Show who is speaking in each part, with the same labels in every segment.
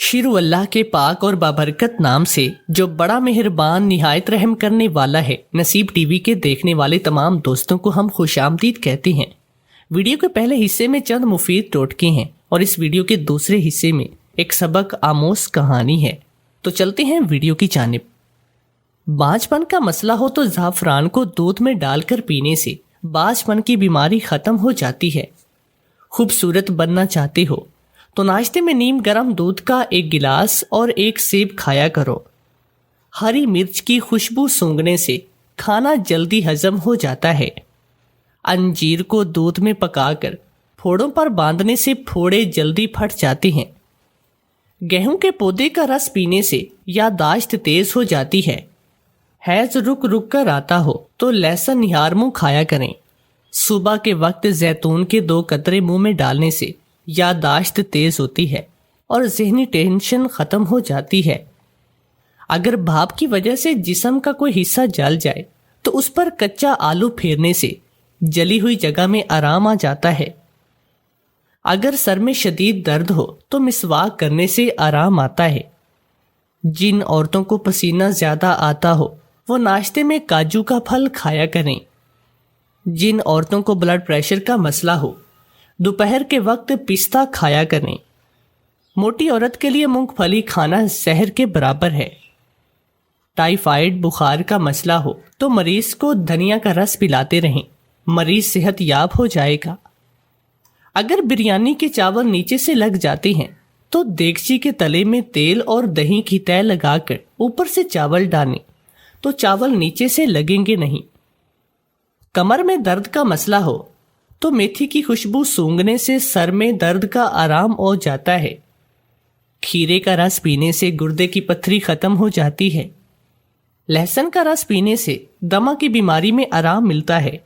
Speaker 1: شروع اللہ کے پاک اور بابرکت نام سے جو بڑا مہربان نہایت رحم کرنے والا ہے۔ نصیب ٹی وی کے دیکھنے والے تمام دوستوں کو ہم خوش آمدید کہتے ہیں۔ ویڈیو کے پہلے حصے میں چند مفید ٹوٹکے ہیں اور اس ویڈیو کے دوسرے حصے میں ایک سبق آموز کہانی ہے۔ تو چلتے ہیں ویڈیو کی جانب۔ بانجھ پن کا مسئلہ ہو تو زعفران کو دودھ میں ڈال کر پینے سے بانجھ پن کی بیماری ختم ہو جاتی ہے۔ خوبصورت بننا چاہتے ہو تو ناشتے میں نیم گرم دودھ کا ایک گلاس اور ایک سیب کھایا کرو۔ ہری مرچ کی خوشبو سونگھنے سے کھانا جلدی ہضم ہو جاتا ہے۔ انجیر کو دودھ میں پکا کر پھوڑوں پر باندھنے سے پھوڑے جلدی پھٹ جاتے ہیں۔ گیہوں کے پودے کا رس پینے سے یادداشت تیز ہو جاتی ہے۔ حیض رک رک کر آتا ہو تو لہسن نہار منہ کھایا کریں۔ صبح کے وقت زیتون کے 2 قطرے منہ میں ڈالنے سے یادداشت تیز ہوتی ہے اور ذہنی ٹینشن ختم ہو جاتی ہے۔ اگر بھاپ کی وجہ سے جسم کا کوئی حصہ جل جائے تو اس پر کچا آلو پھیرنے سے جلی ہوئی جگہ میں آرام آ جاتا ہے۔ اگر سر میں شدید درد ہو تو مسواک کرنے سے آرام آتا ہے۔ جن عورتوں کو پسینہ زیادہ آتا ہو وہ ناشتے میں کاجو کا پھل کھایا کریں۔ جن عورتوں کو بلڈ پریشر کا مسئلہ ہو دوپہر کے وقت پستہ کھایا کریں۔ موٹی عورت کے لیے مونگ پھلی کھانا زہر کے برابر ہے۔ ٹائیفائڈ بخار کا مسئلہ ہو تو مریض کو دھنیا کا رس پلاتے رہیں، مریض صحت یاب ہو جائے گا۔ اگر بریانی کے چاول نیچے سے لگ جاتے ہیں تو دیگچی کے تلے میں تیل اور دہی کی تہ لگا کر اوپر سے چاول ڈالیں تو چاول نیچے سے لگیں گے نہیں۔ کمر میں درد کا مسئلہ ہو تو میتھی کی خوشبو سونگھنے سے سر میں درد کا آرام ہو جاتا ہے۔ کھیرے کا رس پینے سے گردے کی پتھری ختم ہو جاتی ہے۔ لہسن کا رس پینے سے دمہ کی بیماری میں آرام ملتا ہے۔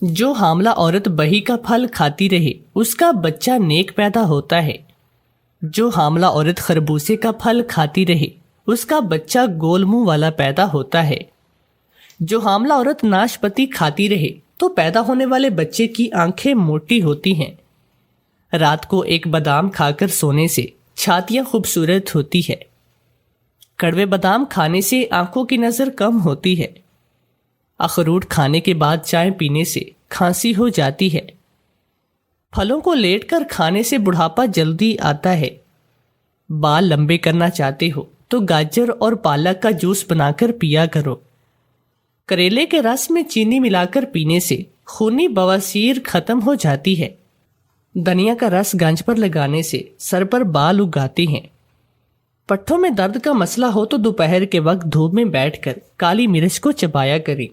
Speaker 1: جو حاملہ عورت بہی کا پھل کھاتی رہے اس کا بچہ نیک پیدا ہوتا ہے۔ جو حاملہ عورت خربوزے کا پھل کھاتی رہے اس کا بچہ گول منہ والا پیدا ہوتا ہے۔ جو حاملہ عورت ناشپتی کھاتی رہے تو پیدا ہونے والے بچے کی آنکھیں موٹی ہوتی ہیں۔ رات کو ایک بادام کھا کر سونے سے چھاتیاں خوبصورت ہوتی ہے۔ کڑوے بادام کھانے سے آنکھوں کی نظر کم ہوتی ہے۔ اخروٹ کھانے کے بعد چائے پینے سے کھانسی ہو جاتی ہے۔ پھلوں کو لیٹ کر کھانے سے بڑھاپا جلدی آتا ہے۔ بال لمبے کرنا چاہتے ہو تو گاجر اور پالک کا جوس بنا کر پیا کرو۔ کریلے کے رس میں چینی ملا کر پینے سے خونی بواسیر ختم ہو جاتی ہے۔ دھنیا کا رس گنج پر لگانے سے سر پر بال اگاتے ہیں۔ پٹھوں میں درد کا مسئلہ ہو تو دوپہر کے وقت دھوپ میں بیٹھ کر کالی مرچ کو چبایا کریں۔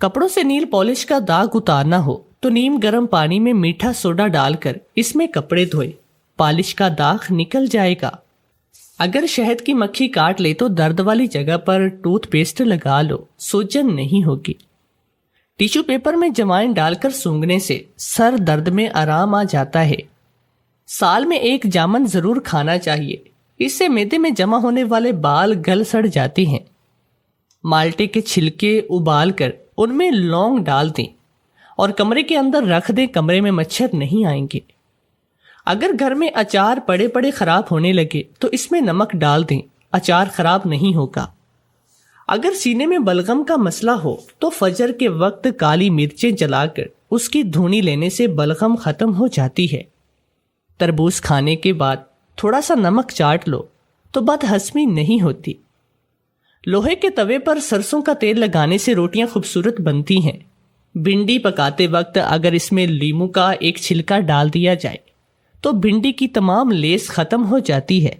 Speaker 1: کپڑوں سے نیل پالش کا داغ اتارنا ہو تو نیم گرم پانی میں میٹھا سوڈا ڈال کر اس میں کپڑے دھوئے، پالش کا داغ نکل جائے گا۔ اگر شہد کی مکھی کاٹ لے تو درد والی جگہ پر ٹوتھ پیسٹ لگا لو، سوجن نہیں ہوگی۔ ٹیشو پیپر میں جوائن ڈال کر سونگھنے سے سر درد میں آرام آ جاتا ہے۔ سال میں ایک جامن ضرور کھانا چاہیے، اس سے معدے میں جمع ہونے والے بال گل سڑ جاتے ہیں۔ مالٹے کے چھلکے ابال کر ان میں لونگ ڈال دیں اور کمرے کے اندر رکھ دیں، کمرے میں مچھر نہیں آئیں گے۔ اگر گھر میں اچار پڑے پڑے خراب ہونے لگے تو اس میں نمک ڈال دیں، اچار خراب نہیں ہوگا۔ اگر سینے میں بلغم کا مسئلہ ہو تو فجر کے وقت کالی مرچیں جلا کر اس کی دھونی لینے سے بلغم ختم ہو جاتی ہے۔ تربوز کھانے کے بعد تھوڑا سا نمک چاٹ لو تو بد ہضمی نہیں ہوتی۔ لوہے کے توے پر سرسوں کا تیل لگانے سے روٹیاں خوبصورت بنتی ہیں۔ بھنڈی پکاتے وقت اگر اس میں لیموں کا ایک چھلکا ڈال دیا جائے تو بھنڈی کی تمام لیس ختم ہو جاتی ہے۔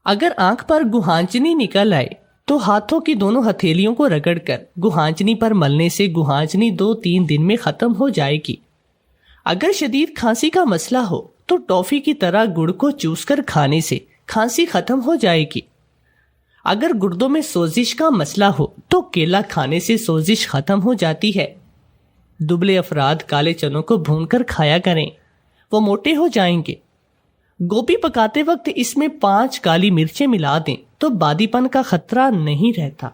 Speaker 1: اگر آنکھ پر گوہانچنی نکل آئے تو ہاتھوں کی دونوں ہتھیلیوں کو رگڑ کر گوہانچنی پر ملنے سے گوہانچنی 2-3 دن میں ختم ہو جائے گی۔ اگر شدید کھانسی کا مسئلہ ہو تو ٹافی کی طرح گڑ کو چوس کر کھانے سے کھانسی ختم ہو جائے گی۔ اگر گردوں میں سوزش کا مسئلہ ہو تو کیلا کھانے سے سوزش ختم ہو جاتی ہے۔ دبلے افراد کالے چنوں کو بھون کر کھایا کریں، وہ موٹے ہو جائیں گے۔ گوبھی پکاتے وقت اس میں 5 کالی مرچیں ملا دیں تو بادی پن کا خطرہ نہیں رہتا۔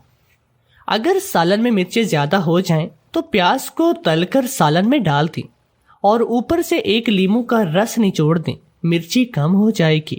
Speaker 1: اگر سالن میں مرچیں زیادہ ہو جائیں تو پیاز کو تل کر سالن میں ڈال دیں اور اوپر سے 1 لیموں کا رس نچوڑ دیں، مرچی کم ہو جائے گی۔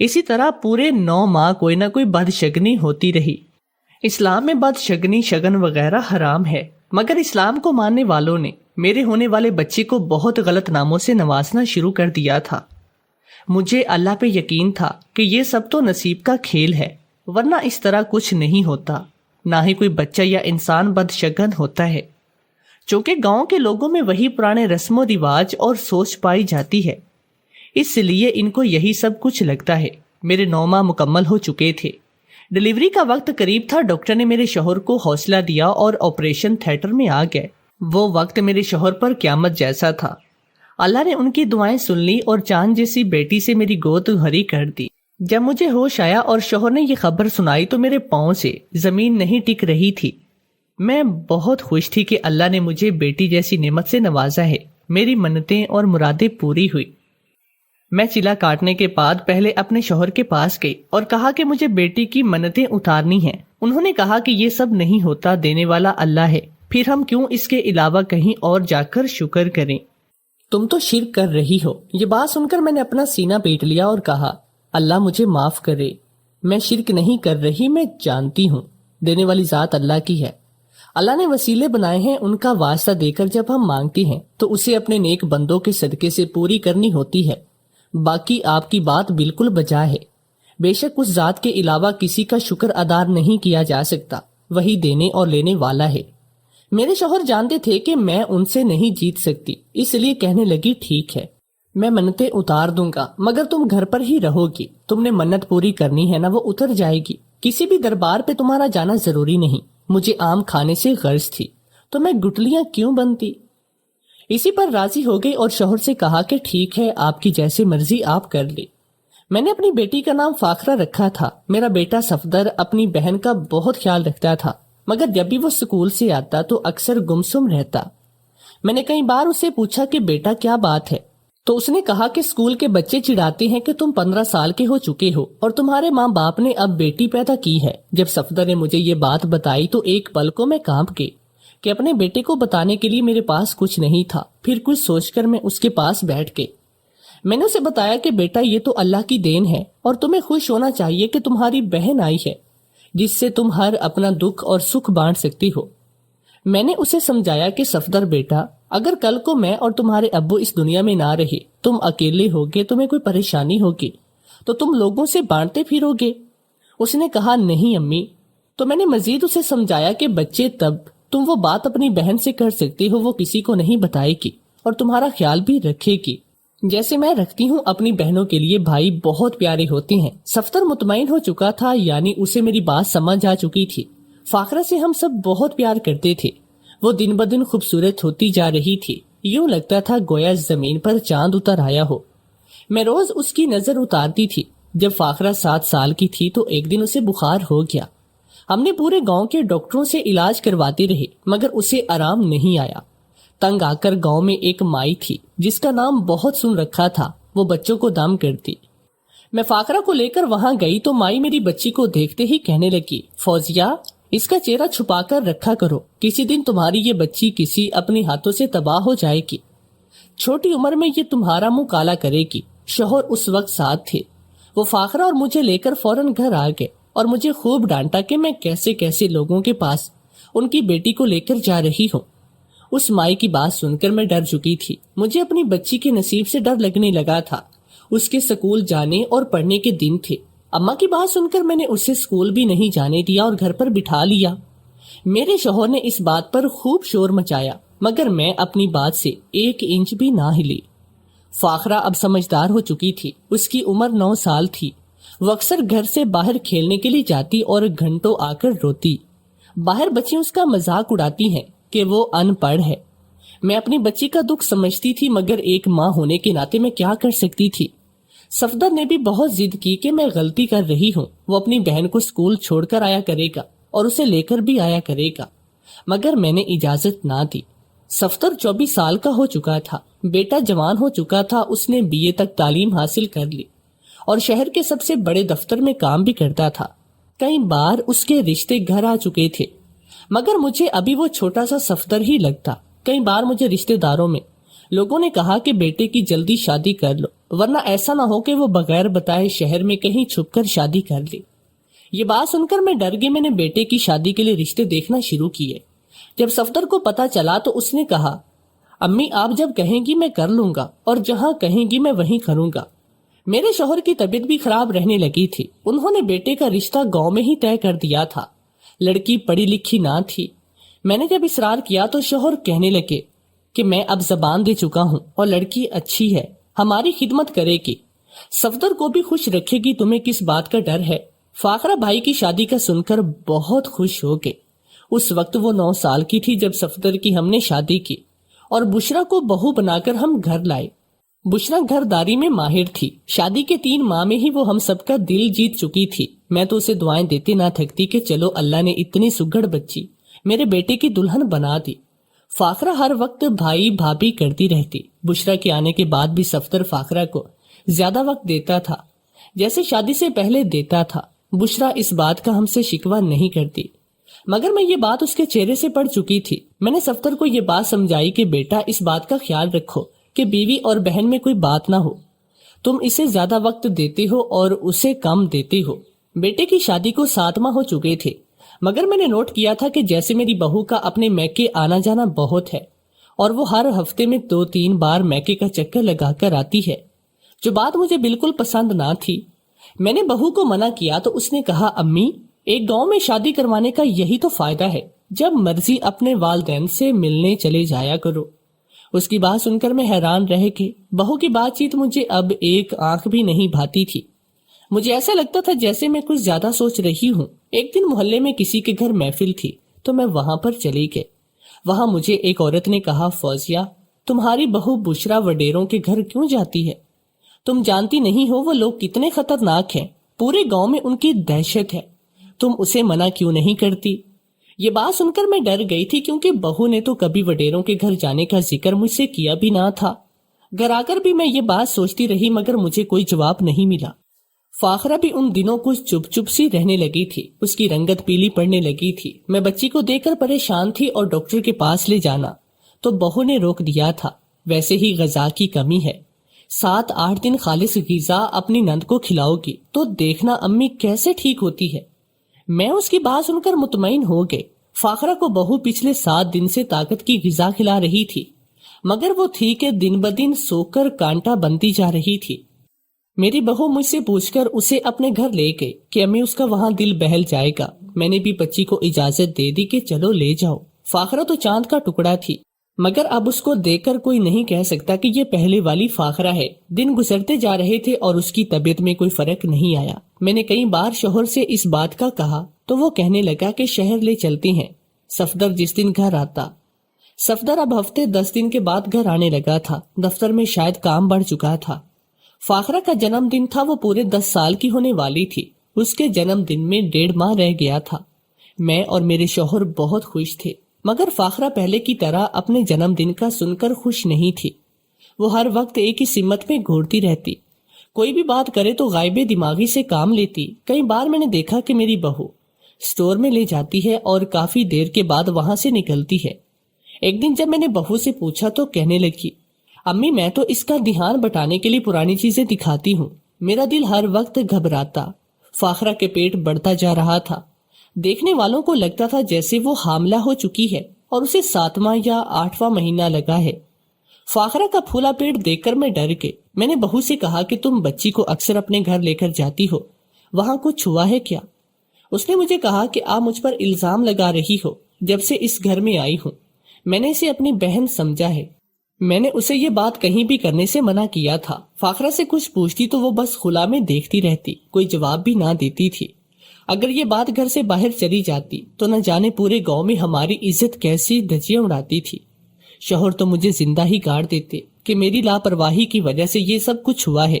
Speaker 1: اسی طرح پورے 9 ماہ کوئی نہ کوئی بدشگنی ہوتی رہی۔ اسلام میں بدشگنی، شگن وغیرہ حرام ہے، مگر اسلام کو ماننے والوں نے میرے ہونے والے بچے کو بہت غلط ناموں سے نوازنا شروع کر دیا تھا۔ مجھے اللہ پہ یقین تھا کہ یہ سب تو نصیب کا کھیل ہے، ورنہ اس طرح کچھ نہیں ہوتا، نہ ہی کوئی بچہ یا انسان بدشگن ہوتا ہے۔ چونکہ گاؤں کے لوگوں میں وہی پرانے رسم و رواج اور سوچ پائی جاتی ہے، اس لیے ان کو یہی سب کچھ لگتا ہے۔ میرے 9 ماہ مکمل ہو چکے تھے، ڈیلیوری کا وقت قریب تھا۔ ڈاکٹر نے میرے شوہر کو حوصلہ دیا اور آپریشن تھیٹر میں آ گئے۔ وہ وقت میرے شوہر پر قیامت جیسا تھا۔ اللہ نے ان کی دعائیں سن لی اور چاند جیسی بیٹی سے میری گود بھری کر دی۔ جب مجھے ہوش آیا اور شوہر نے یہ خبر سنائی تو میرے پاؤں سے زمین نہیں ٹک رہی تھی۔ میں بہت خوش تھی کہ اللہ نے مجھے بیٹی جیسی نعمت سے نوازا ہے۔ میری منتیں اور مرادیں پوری ہوئی۔ میں چلا کاٹنے کے بعد پہلے اپنے شوہر کے پاس گئی اور کہا کہ مجھے بیٹی کی منتیں اتارنی ہیں۔ انہوں نے کہا کہ یہ سب نہیں ہوتا، دینے والا اللہ ہے، پھر ہم کیوں اس کے علاوہ کہیں اور جا کر شکر کریں؟ تم تو شرک کر رہی ہو۔ یہ بات سن کر میں نے اپنا سینہ پیٹ لیا اور کہا، اللہ مجھے معاف کرے، میں شرک نہیں کر رہی، میں جانتی ہوں دینے والی ذات اللہ کی ہے۔ اللہ نے وسیلے بنائے ہیں، ان کا واسطہ دے کر جب ہم مانگتے ہیں تو اسے اپنے نیک بندوں کے صدقے سے پوری کرنی ہوتی ہے۔ باقی آپ کی بات بالکل بجا ہے، بے شک اس ذات کے علاوہ کسی کا شکر ادا نہیں کیا جا سکتا، وہی دینے اور لینے والا ہے۔ میرے شوہر جانتے تھے کہ میں ان سے نہیں جیت سکتی، اس لیے کہنے لگی، ٹھیک ہے میں منتیں اتار دوں گا، مگر تم گھر پر ہی رہو گی، تم نے منت پوری کرنی ہے نا، وہ اتر جائے گی، کسی بھی دربار پہ تمہارا جانا ضروری نہیں۔ مجھے آم کھانے سے غرض تھی تو میں گٹلیاں کیوں بنتی؟ اسی پر راضی ہو گئی اور شوہر سے کہا کہ ٹھیک ہے، آپ کی جیسے مرضی آپ کر لیں۔ میں نے اپنی بیٹی کا نام فاخرہ رکھا تھا۔ میرا بیٹا صفدر اپنی بہن کا بہت خیال رکھتا تھا، مگر جب بھی وہ اسکول سے آتا تو اکثر گمسم رہتا۔ میں نے کئی بار اسے پوچھا کہ بیٹا کیا بات ہے، تو اس نے کہا کہ اسکول کے بچے چڑھاتے ہیں کہ تم 15 سال کے ہو چکے ہو اور تمہارے ماں باپ نے اب بیٹی پیدا کی ہے۔ جب صفدر نے مجھے یہ بات بتائی تو ایک پل کو میں کانپ گئی کہ اپنے بیٹے کو بتانے کے لیے میرے پاس کچھ نہیں تھا۔ پھر کچھ سوچ کر میں اس کے پاس بیٹھ گئی۔ میں نے اسے بتایا کہ بیٹا یہ تو اللہ کی دین ہے اور تمہیں خوش ہونا چاہیے کہ تمہاری بہن آئی ہے جس سے تم ہر اپنا دکھ اور سکھ بانٹ سکتی ہو۔ میں نے اسے سمجھایا کہ صفدر بیٹا، اگر کل کو میں اور تمہارے ابو اس دنیا میں نہ رہے، تم اکیلے ہوگے، تمہیں کوئی پریشانی ہوگی تو تم لوگوں سے بانٹتے پھرو گے۔ اس نے کہا، نہیں امی۔ تو میں نے مزید اسے سمجھایا کہ بچے تب تم وہ بات اپنی بہن سے کر سکتے ہو، وہ کسی کو نہیں بتائے گی اور تمہارا خیال بھی رکھے گی جیسے میں رکھتی ہوں۔ اپنی بہنوں کے لیے بھائی بہت پیارے ہوتے ہیں۔ صفدر مطمئن ہو چکا تھا، یعنی اسے میری بات سمجھ آ چکی تھی۔ فاخرہ سے ہم سب بہت پیار کرتے تھے۔ وہ دن بدن خوبصورت ہوتی جا رہی تھی، یوں لگتا تھا گویا زمین پر چاند اتر آیا ہو۔ میں روز اس کی نظر اتارتی تھی۔ جب فاخرہ 7 سال کی تھی تو ایک دن اسے بخار ہو گیا۔ ہم نے پورے گاؤں کے ڈاکٹروں سے علاج کرواتے رہے، مگر اسے آرام نہیں آیا۔ تنگ آ کر گاؤں میں ایک مائی تھی جس کا نام بہت سن رکھا تھا، وہ بچوں کو دم کرتی۔ میں فاخرہ کو لے کر وہاں گئی تو مائی میری بچی کو دیکھتے ہی کہنے لگی، فوزیہ اس کا چہرہ چھپا کر رکھا کرو، کسی دن تمہاری یہ بچی کسی اپنے ہاتھوں سے تباہ ہو جائے گی، چھوٹی عمر میں یہ تمہارا منہ کالا کرے گی۔ شوہر اس وقت ساتھ تھے۔ وہ فاخرہ اور مجھے لے کر فوراً گھر آ گئے اور مجھے خوب ڈانٹا کہ میں کیسے کیسے لوگوں کے پاس ان کی بیٹی کو لے کر جا رہی ہوں۔ اس مائی کی بات سن کر میں ڈر چکی تھی۔ مجھے اپنی بچی کے نصیب سے ڈر لگنے لگا تھا۔ اس کے سکول جانے اور پڑھنے کے دن تھے۔ اماں کی بات سن کر میں نے اسے سکول بھی نہیں جانے دیا اور گھر پر بٹھا لیا۔ میرے شوہر نے اس بات پر خوب شور مچایا، مگر میں اپنی بات سے 1 انچ بھی نہ ہلی۔ فاخرہ اب سمجھدار ہو چکی تھی۔ اس کی عمر 9 سال تھی۔ وہ اکثر گھر سے باہر کھیلنے کے لیے جاتی اور گھنٹوں آ کر روتی۔ باہر بچیاں اس کا مذاق اڑاتی ہیں کہ وہ ان پڑھ ہے۔ میں اپنی بچی کا دکھ سمجھتی تھی، مگر ایک ماں ہونے کے ناطے میں کیا کر سکتی تھی۔ صفدر نے بھی بہت ضد کی کہ میں غلطی کر رہی ہوں، وہ اپنی بہن کو اسکول چھوڑ کر آیا کرے گا اور اسے لے کر بھی آیا کرے گا، مگر میں نے اجازت نہ دی۔ صفدر 24 سال کا ہو چکا تھا، بیٹا جوان ہو چکا تھا، اس نے BA تک تعلیم حاصل کر لی اور شہر کے سب سے بڑے دفتر میں کام بھی کرتا تھا۔ کئی بار اس کے رشتے گھر آ چکے تھے، مگر مجھے ابھی وہ چھوٹا سا صفدر ہی لگتا۔ کئی بار مجھے رشتے داروں میں لوگوں نے کہا کہ بیٹے کی جلدی شادی کر لو، ورنہ ایسا نہ ہو کہ وہ بغیر بتائے شہر میں کہیں چھپ کر شادی کر لے۔ یہ بات سن کر میں ڈر گئی۔ میں نے بیٹے کی شادی کے لیے رشتے دیکھنا شروع کیے۔ جب صفدر کو پتا چلا تو اس نے کہا، امی آپ جب کہیں گی میں کر لوں گا، اور جہاں کہیں گی میں وہیں کروں گا۔ میرے شوہر کی طبیعت بھی خراب رہنے لگی تھی۔ انہوں نے بیٹے کا رشتہ گاؤں میں ہی طے کر دیا تھا۔ لڑکی پڑھی لکھی نہ تھی۔ میں نے جب اصرار کیا تو شوہر کہنے لگے کہ میں اب زبان دے چکا ہوں اور لڑکی اچھی ہے، ہماری خدمت کرے گی، صفدر کو بھی خوش رکھے گی، تمہیں کس بات کا ڈر ہے؟ فاخرہ بھائی کی شادی کا سن کر بہت خوش ہو گئے۔ اس وقت وہ 9 سال کی تھی جب صفدر کی ہم نے شادی کی اور بشرا کو بہو بنا کر ہم گھر لائے۔ بشرا گھرداری میں ماہر تھی۔ شادی کے 3 ماہ میں ہی وہ ہم سب کا دل جیت چکی تھی۔ میں تو اسے دعائیں دیتے نہ تھکتی کہ چلو اللہ نے اتنی سگڑ بچی میرے بیٹے کی دلہن بنا دی۔ فاخرہ ہر وقت بھائی بھابھی کرتی رہتی۔ بشرا کے آنے کے بعد بھی صفدر فاخرہ کو زیادہ وقت دیتا تھا جیسے شادی سے پہلے دیتا تھا۔ بشرا اس بات کا ہم سے شکوہ نہیں کرتی، مگر میں یہ بات اس کے چہرے سے پڑھ چکی تھی۔ میں نے صفدر کو یہ بات سمجھائی کہ بیٹا اس بات کا خیال رکھو کہ بیوی اور بہن میں کوئی بات نہ ہو، تم اسے زیادہ وقت دیتے ہو اور اسے کم دیتے ہو۔ بیٹے کی شادی کو 7 ماہ ہو چکے تھے، مگر میں نے نوٹ کیا تھا کہ جیسے میری بہو کا اپنے میکے آنا جانا بہت ہے اور وہ ہر ہفتے میں 2-3 بار میکے کا چکر لگا کر آتی ہے، جو بات مجھے بالکل پسند نہ تھی۔ میں نے بہو کو منع کیا تو اس نے کہا، امی ایک گاؤں میں شادی کروانے کا یہی تو فائدہ ہے، جب مرضی اپنے والدین سے ملنے چلے جایا کرو۔ اس کی بات سن کر میں حیران رہ کے بہو کی بات چیت مجھے اب ایک آنکھ بھی نہیں بھاتی تھی۔ مجھے ایسا لگتا تھا جیسے میں کچھ زیادہ سوچ رہی ہوں۔ ایک دن محلے میں کسی کے گھر محفل تھی تو میں وہاں پر چلی گئی۔ وہاں مجھے ایک عورت نے کہا، فوزیہ تمہاری بہو بشرا وڈیروں کے گھر کیوں جاتی ہے؟ تم جانتی نہیں ہو وہ لوگ کتنے خطرناک ہیں، پورے گاؤں میں ان کی دہشت ہے، تم اسے منع کیوں نہیں کرتی؟ یہ بات سن کر میں ڈر گئی تھی کیونکہ بہو نے تو کبھی وڈیروں کے گھر جانے کا ذکر مجھ سے کیا بھی نہ تھا۔ گھر آ کر بھی میں یہ بات سوچتی رہی مگر مجھے کوئی جواب نہیں ملا۔ فاخرہ بھی ان دنوں کچھ چپ چپ سی رہنے لگی تھی، اس کی رنگت پیلی پڑنے لگی تھی۔ میں بچی کو دیکھ کر پریشان تھی اور ڈاکٹر کے پاس لے جانا تو بہو نے روک دیا تھا۔ ویسے ہی غذا کی کمی ہے، 7-8 دن خالص غذا اپنی نند کو کھلاؤ گی تو دیکھنا امی کیسے ٹھیک ہوتی ہے۔ میں اس کی بات سن کر مطمئن ہو گئے۔ فاخرہ کو بہو پچھلے 7 دن سے طاقت کی غذا کھلا رہی تھی، مگر وہ تھی کہ دن بدن سو کر کانٹا بنتی جا رہی تھی۔ میری بہو مجھ سے پوچھ کر اسے اپنے گھر لے گئی کہ امی اس کا وہاں دل بہل جائے گا۔ میں نے بھی بچی کو اجازت دے دی کہ چلو لے جاؤ۔ فاخرہ تو چاند کا ٹکڑا تھی، مگر اب اس کو دیکھ کر کوئی نہیں کہہ سکتا کہ یہ پہلے والی فاخرہ ہے۔ دن گزرتے جا رہے تھے اور اس کی طبیعت میں کوئی فرق نہیں آیا۔ میں نے کئی بار شوہر سے اس بات کا کہا تو وہ کہنے لگا کہ شہر لے چلتے ہیں، صفدر جس دن گھر آتا۔ صفدر اب ہفتے 10 دن کے بعد گھر آنے لگا تھا۔ دفتر میں شاید کام بڑھ چکا تھا۔ فاخرہ کا جنم دن تھا، وہ پورے 10 سال کی ہونے والی تھی۔ اس کے جنم دن میں 1.5 ماہ رہ گیا تھا۔ میں اور میرے شوہر بہت خوش تھے، مگر فاخرہ پہلے کی طرح اپنے جنم دن کا سن کر خوش نہیں تھی۔ وہ ہر وقت ایک ہی سمت میں گھورتی رہتی، کوئی بھی بات کرے تو غائب دماغی سے کام لیتی۔ کئی بار میں نے دیکھا کہ میری بہو سٹور میں لے جاتی ہے اور کافی دیر کے بعد وہاں سے نکلتی ہے۔ ایک دن جب میں نے بہو سے پوچھا تو کہنے لگی، امی میں تو اس کا دھیان بٹانے کے لیے پرانی چیزیں دکھاتی ہوں، میرا دل ہر وقت گھبراتا۔ فاخرہ کے پیٹ بڑھتا جا رہا تھا، دیکھنے والوں کو لگتا تھا جیسے وہ حاملہ ہو چکی ہے اور اسے 7واں یا 8واں مہینہ لگا ہے۔ فاخرہ کا پھولا پیٹ دیکھ کر میں ڈر گئی۔ میں نے بہو سے کہا کہ تم بچی کو اکثر اپنے گھر لے کر جاتی ہو، وہاں کچھ ہوا ہے کیا؟ اس نے مجھے کہا کہ آپ مجھ پر الزام لگا رہی ہو جب سے اس گھر میں آئی ہوں۔ میں نے اسے اپنی بہن سمجھا ہے، میں نے اسے یہ بات کہیں بھی کرنے سے منع کیا تھا۔ فاخرہ سے کچھ پوچھتی تو وہ بس خلا میں دیکھتی رہتی، کوئی جواب بھی نہ دیتی تھی۔ اگر یہ بات گھر سے باہر چلی جاتی تو نہ جانے پورے گاؤں میں ہماری عزت کیسی دھجیاں اڑاتی تھی۔ شوہر تو مجھے زندہ ہی گاڑ دیتے کہ میری لاپرواہی کی وجہ سے یہ سب کچھ ہوا ہے۔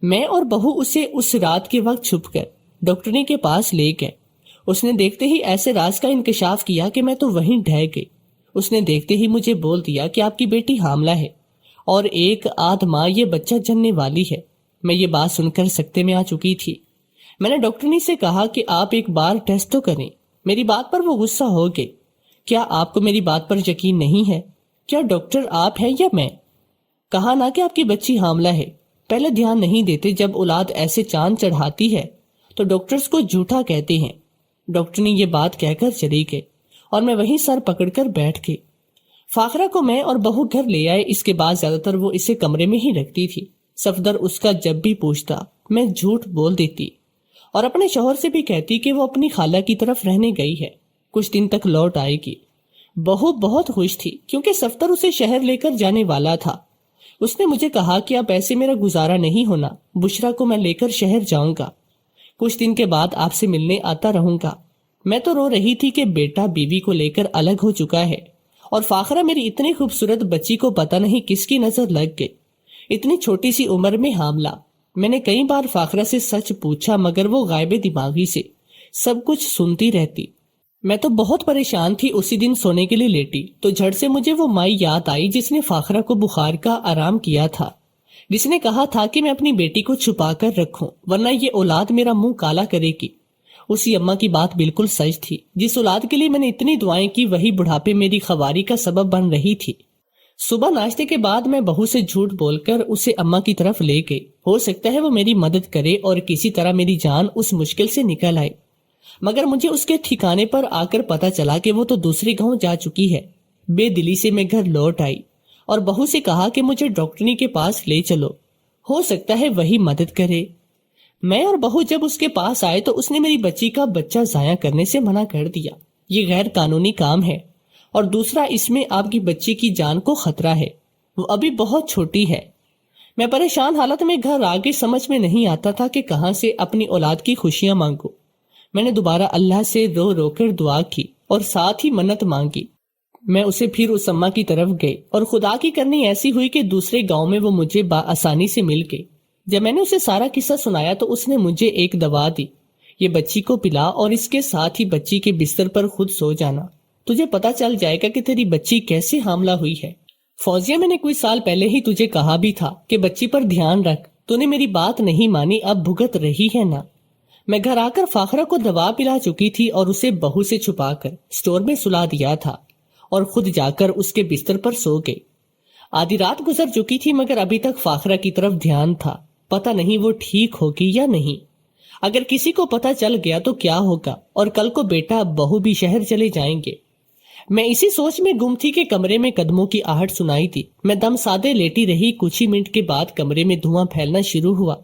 Speaker 1: میں اور بہو اسے اس رات کے وقت چھپ کر ڈاکٹرنی کے پاس لے گئے۔ اس نے دیکھتے ہی ایسے راز کا انکشاف کیا کہ میں تو وہیں ڈھہ گئی۔ اس نے دیکھتے ہی مجھے بول دیا کہ آپ کی بیٹی حاملہ ہے اور 1 ماہ یہ بچہ جننے والی ہے۔ میں یہ بات سن کر سکتے میں آ چکی تھی۔ میں نے ڈاکٹرنی سے کہا کہ آپ ایک بار ٹیسٹ تو کریں۔ میری بات پر وہ غصہ ہو گئے۔ کیا آپ کو میری بات پر یقین نہیں ہے؟ کیا ڈاکٹر آپ ہیں یا میں؟ کہا نہ کہ آپ کی بچی حاملہ ہے۔ پہلے دھیان نہیں دیتے جب اولاد ایسے چاند چڑھاتی ہے تو ڈاکٹرز کو جھوٹا کہتے ہیں۔ ڈاکٹر نے یہ بات کہہ کر چلی گئی اور میں وہیں سر پکڑ کر بیٹھ گئی۔ فاخرہ کو میں اور بہو گھر لے آئے۔ اس کے بعد زیادہ تر وہ اسے کمرے میں ہی رکھتی تھی۔ صفدر اس کا جب بھی پوچھتا میں جھوٹ بول دیتی اور اپنے شوہر سے بھی کہتی کہ وہ اپنی خالہ کی طرف رہنے گئی ہے، کچھ دن تک لوٹ آئے گی۔ بہو بہت خوش تھی کیونکہ صفدر اسے شہر لے کر جانے والا تھا۔ اس نے مجھے کہا کہ اب ایسے میرا گزارا نہیں ہونا، بشرا کو میں لے کر شہر جاؤں گا، کچھ دن کے بعد آپ سے ملنے آتا رہوں گا۔ میں تو رو رہی تھی کہ بیٹا بیوی کو لے کر الگ ہو چکا ہے اور فاخرہ میری اتنی خوبصورت بچی کو پتہ نہیں کس کی نظر لگ گئی، اتنی چھوٹی سی عمر میں حاملہ۔ میں نے کئی بار فاخرہ سے سچ پوچھا مگر وہ غائب دماغی سے سب کچھ سنتی رہتی۔ میں تو بہت پریشان تھی۔ اسی دن سونے کے لیے لیٹی تو جھٹ سے مجھے وہ مائی یاد آئی جس نے فاخرہ کو بخار کا آرام کیا تھا، جس نے کہا تھا کہ میں اپنی بیٹی کو چھپا کر رکھوں ورنہ یہ اولاد میرا منہ کالا کرے گی۔ اسی اماں کی بات بالکل سچ تھی۔ جس اولاد کے لیے میں نے اتنی دعائیں کی وہی بڑھاپے میری خواری کا سبب بن رہی تھی۔ صبح ناشتے کے بعد میں بہو سے جھوٹ بول کر اسے اماں کی طرف لے گئی۔ ہو سکتا ہے وہ میری مدد کرے اور کسی طرح میری جان اس مشکل سے نکل آئے، مگر مجھے اس کے ٹھکانے پر آ کر پتا چلا کہ وہ تو دوسرے گاؤں جا چکی ہے۔ بے دلی سے میں گھر لوٹ آئی اور بہو سے کہا کہ مجھے ڈاکٹرنی کے پاس لے چلو، ہو سکتا ہے وہی مدد کرے۔ میں اور بہو جب اس کے پاس آئے تو اس نے میری بچی کا بچہ ضائع کرنے سے منع کر دیا۔ یہ غیر قانونی کام ہے اور دوسرا اس میں آپ کی بچی کی جان کو خطرہ ہے، وہ ابھی بہت چھوٹی ہے۔ میں پریشان حالت میں گھر آگے سمجھ میں نہیں آتا تھا کہ کہاں سے اپنی اولاد کی خوشیاں مانگوں۔ میں نے دوبارہ اللہ سے رو رو کر دعا کی اور ساتھ ہی منت مانگی۔ میں اسے پھر اس اماں کی طرف گئی اور خدا کی کرنی ایسی ہوئی کہ دوسرے گاؤں میں وہ مجھے بآسانی سے مل گئی۔ جب میں نے اسے سارا قصہ سنایا تو اس نے مجھے ایک دوا دی، یہ بچی کو پلا اور اس کے ساتھ ہی بچی کے بستر پر خود سو جانا، تجھے پتا چل جائے گا کہ تیری بچی کیسے حاملہ ہوئی ہے۔ فوزیہ میں نے کوئی سال پہلے ہی تجھے کہا بھی تھا کہ بچی پر دھیان رکھ، تو نے میری بات نہیں مانی، اب بھگت رہی ہے نا۔ میں گھر آ کر فاخرہ کو دوا پلا چکی تھی اور اسے بہو سے چھپا کر اسٹور میں سلا دیا تھا اور خود جا کر اس کے بستر پر سو گئی۔ آدھی رات گزر چکی تھی مگر ابھی تک فاخرہ کی طرف دھیان تھا، پتہ نہیں وہ ٹھیک ہوگی یا نہیں۔ اگر کسی کو پتہ چل گیا تو کیا ہوگا، اور کل کو بیٹا بہو بھی شہر چلے جائیں گے۔ میں اسی سوچ میں گم تھی کہ کمرے میں قدموں کی آہٹ سنائی دی۔ میں دم سادے لیٹی رہی، کچھ ہی منٹ کے بعد کمرے میں دھواں پھیلنا شروع ہوا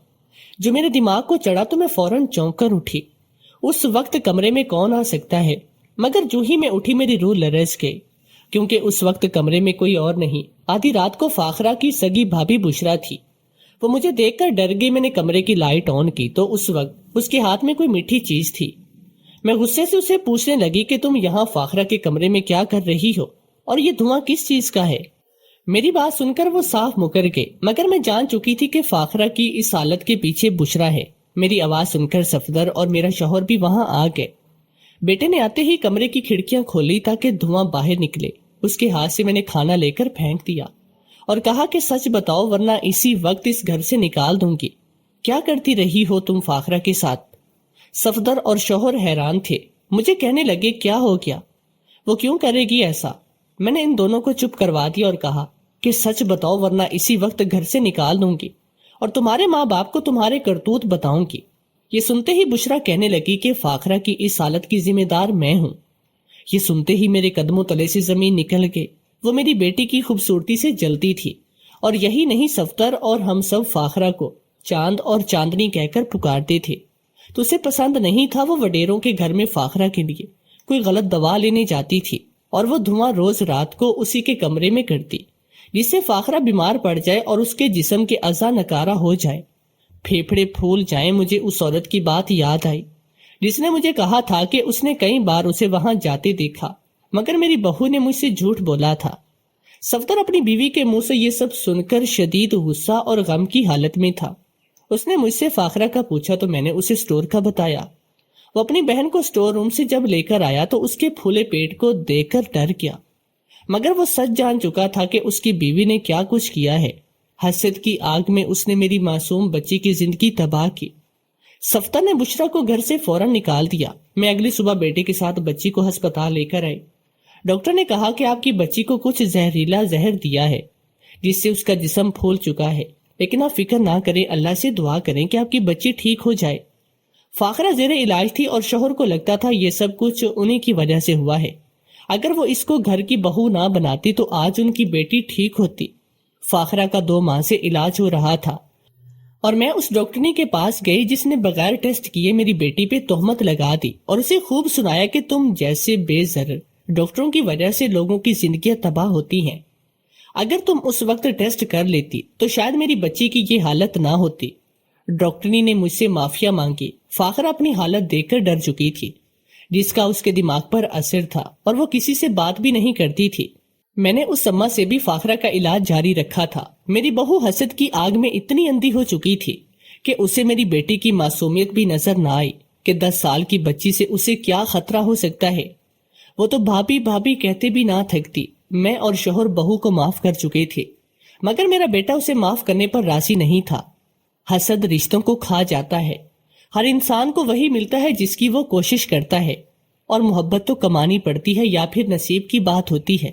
Speaker 1: جو میرے دماغ کو چڑھا تو میں فوراً چونک کر اٹھی۔ اس وقت کمرے میں کون آ سکتا ہے، مگر جو ہی میں اٹھی میری روح لرز گئی کیونکہ اس وقت کمرے میں کوئی اور نہیں، آدھی رات کو فاخرہ کی سگی بھابھی بشرا تھی۔ وہ مجھے دیکھ کر ڈر گئی۔ میں نے کمرے کی لائٹ آن کی تو اس وقت اس کے ہاتھ میں کوئی میٹھی چیز تھی۔ میں غصے سے اسے پوچھنے لگی کہ تم یہاں فاخرہ کے کمرے میں کیا کر رہی ہو اور یہ دھواں کس چیز کا ہے؟ میری بات سن کر وہ صاف مکر گئے، مگر میں جان چکی تھی کہ فاخرہ کی اس حالت کے پیچھے بشرا ہے۔ میری آواز سن کر صفدر اور میرا شوہر بھی وہاں آ گئے۔ بیٹے نے آتے ہی کمرے کی کھڑکیاں کھولی تاکہ دھواں باہر نکلے۔ اس کے ہاتھ سے میں نے کھانا لے کر پھینک دیا اور کہا کہ سچ بتاؤ ورنہ اسی وقت اس گھر سے نکال دوں گی۔ کیا کرتی رہی ہو تم فاخرہ کے ساتھ؟ صفدر اور شوہر حیران تھے، مجھے کہنے لگے کیا ہو گیا، وہ کیوں کرے گی ایسا؟ میں نے ان دونوں کو چپ کروا دیا اور کہا کہ سچ بتاؤ ورنہ اسی وقت گھر سے نکال دوں گی اور تمہارے ماں باپ کو تمہارے کرتوت بتاؤں گی۔ یہ سنتے ہی بشرا کہنے لگی کہ فاخرہ کی اس حالت کی ذمہ دار میں ہوں۔ یہ سنتے ہی میرے قدموں تلے سے زمین نکل گئی۔ وہ میری بیٹی کی خوبصورتی سے جلتی تھی اور یہی نہیں صفدر اور ہم سب فاخرہ کو چاند اور چاندنی کہہ کر پکارتے تھے۔ تو اسے پسند نہیں تھا وہ وڈیروں کے گھر میں فاخرہ کے لیے کوئی غلط دوا لینے جاتی تھی اور وہ دھواں روز رات کو اسی کے کمرے میں کرتی جس سے فاخرہ بیمار پڑ جائے اور اس کے جسم کے اعضاء نکارہ ہو جائے، پھیپھڑے پھول جائیں۔ مجھے اس عورت کی بات یاد آئی جس نے مجھے کہا تھا کہ اس نے کئی بار اسے وہاں جاتے دیکھا مگر میری بہو نے مجھ سے جھوٹ بولا تھا۔ صفدر اپنی بیوی کے منہ سے یہ سب سن کر شدید غصہ اور غم کی حالت میں تھا۔ اس نے مجھ سے فاخرہ کا پوچھا تو میں نے اسے اسٹور کا بتایا۔ وہ اپنی بہن کو اسٹور روم سے جب لے کر آیا تو اس کے پھولے پیٹ کو دیکھ کر ڈر گیا، مگر وہ سچ جان چکا تھا کہ اس کی بیوی نے کیا کچھ کیا ہے۔ حسد کی آگ میں اس نے میری معصوم بچی کی زندگی تباہ کی۔ صفدر نے بشرا کو گھر سے فوراً نکال دیا۔ میں اگلی صبح بیٹے کے ساتھ بچی کو ہسپتال لے کر آئی۔ ڈاکٹر نے کہا کہ آپ کی بچی کو کچھ زہریلا زہر دیا ہے جس سے اس کا جسم پھول چکا ہے، لیکن آپ فکر نہ کریں، اللہ سے دعا کریں کہ آپ کی بچی ٹھیک ہو جائے۔ فاخرہ زیر علاج تھی اور شوہر کو لگتا تھا یہ سب کچھ انہی کی وجہ سے ہوا ہے۔ اگر وہ اس کو گھر کی بہو نہ بناتی تو آج ان کی بیٹی ٹھیک ہوتی۔ فاخرہ کا 2 ماہ سے علاج ہو رہا تھا اور میں اس ڈاکٹرنی کے پاس گئی جس نے بغیر ٹیسٹ کیے میری بیٹی پہ تہمت لگا دی اور اسے خوب سنایا کہ تم جیسے بے ضرر ڈاکٹروں کی وجہ سے لوگوں کی زندگیاں تباہ ہوتی ہیں۔ اگر تم اس وقت ٹیسٹ کر لیتی تو شاید میری بچی کی یہ حالت نہ ہوتی۔ ڈاکٹرنی نے مجھ سے معافیا مانگی۔ فاخرہ اپنی حالت دیکھ کر ڈر چکی تھی، جس کا اس کے دماغ پر اثر تھا، اور وہ کسی سے بات بھی نہیں کرتی تھی۔ میں نے اس اماں سے بھی فاخرہ کا علاج جاری رکھا تھا۔ میری بہو حسد کی آگ میں اتنی اندھی ہو چکی تھی کہ اسے میری بیٹی کی معصومیت بھی نظر نہ آئی کہ 10 سال کی بچی سے اسے کیا خطرہ ہو سکتا ہے۔ وہ تو بھابھی بھابھی کہتے بھی نہ تھکتی۔ میں اور شوہر بہو کو معاف کر چکے تھے، مگر میرا بیٹا اسے معاف کرنے پر راضی نہیں تھا۔ حسد رشتوں کو کھا جاتا ہے۔ ہر انسان کو وہی ملتا ہے جس کی وہ کوشش کرتا ہے، اور محبت تو کمانی پڑتی ہے یا پھر نصیب کی بات ہوتی ہے۔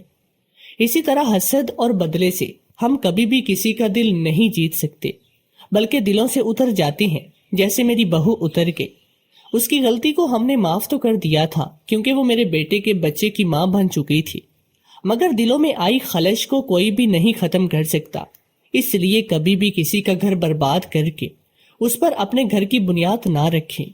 Speaker 1: اسی طرح حسد اور بدلے سے ہم کبھی بھی کسی کا دل نہیں جیت سکتے، بلکہ دلوں سے اتر جاتے ہیں، جیسے میری بہو اتر کے۔ اس کی غلطی کو ہم نے معاف تو کر دیا تھا کیونکہ وہ میرے بیٹے کے بچے کی ماں بن چکی تھی، مگر دلوں میں آئی خلش کو کوئی بھی نہیں ختم کر سکتا۔ اس لیے کبھی بھی کسی کا گھر برباد کر کے اس پر اپنے گھر کی بنیاد نہ رکھیں۔